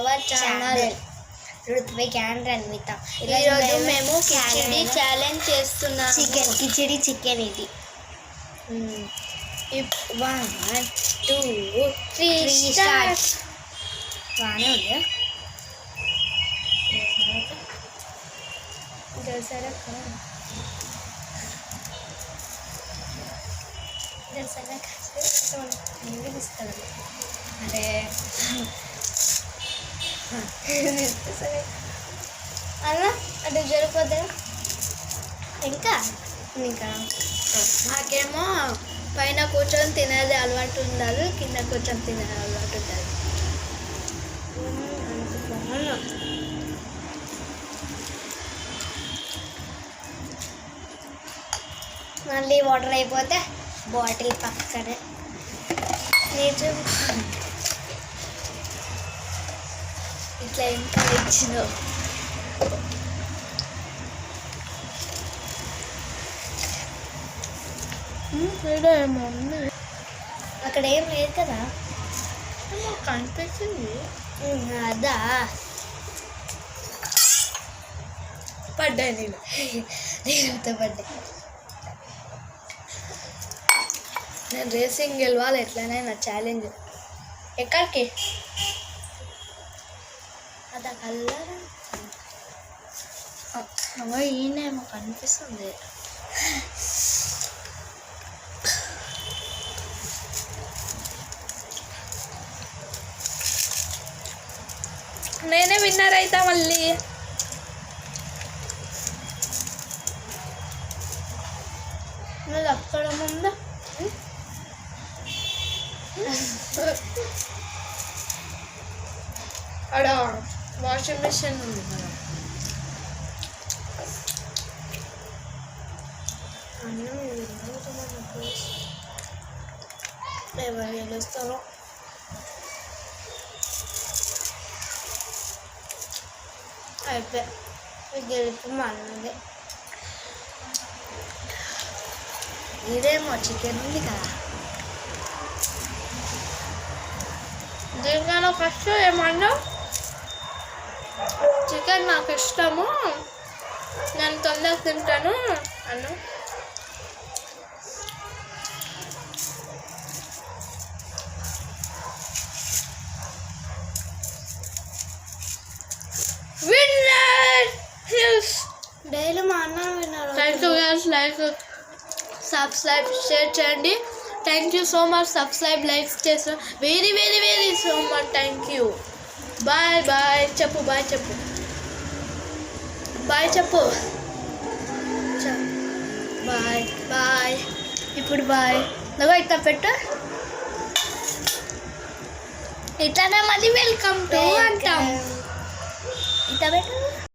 Hour channel Ruthvik and Ranvitha. ఈరోజు మేము khichdi challenge చేస్తున్నాం. కిచిడి చికెన్ ఇది. 1 2 3 స్టార్ట్. బాగానే ఉంది. అరే అలా అంటే జరిపోద్దా ఇంకా నాకేమో పైన కూర్చొని తినేది అలవాటు ఉండాలి, కింద కూర్చొని తినేది అలవాటు ఉండాలి. మళ్ళీ వాటర్ అయిపోతే బాటిల్ పక్కనే నిజం ఇట్లా ఇంకా ఇచ్చినావు. ఏమో ఉంది అక్కడ ఏం లేదు కదా, కనిపించింది. అదా పడ్డాయి నేనతో పడ్డా. నేను రేసింగ్ గెలవాలి ఎట్లనే నా ఛాలెంజ్. ఎక్కడికి అదా కలర్ ఈయనేమో కనిపిస్తుంది. నేనే విన్నర్ అవుతా మళ్ళీ. నువ్వు అక్కడ ముందు అక్కడ వాషింగ్ మిషన్ ఉంది కదా, ఎవరు గెలుస్తారో. అయిపోయి గెలుపు మనదే. ఇదేమో చికెన్ ఉంది కదా, దీనికన్నా ఫస్ట్ ఏమన్నా చికెన్ నాకు ఇష్టము, నేను తొందరగా తింటాను అను. విన్నర్ డైలీ మా అన్న విన్నారు. Thank you guys. Like subscribe share చేయండి. Thank you so much. Subscribe likes చేస్తాం. Very very very so much thank you. Bye bye చెప్పు, బాయ్ చెప్పు, బాయ్ చెప్పు, బాయ్ బాయ్. ఇప్పుడు బాయ్ నువ్వు ఇట్లా పెట్టు, ఇట్లానే మళ్ళీ వెల్కమ్ టు అంటాం. ఇట్లా పెట్టు.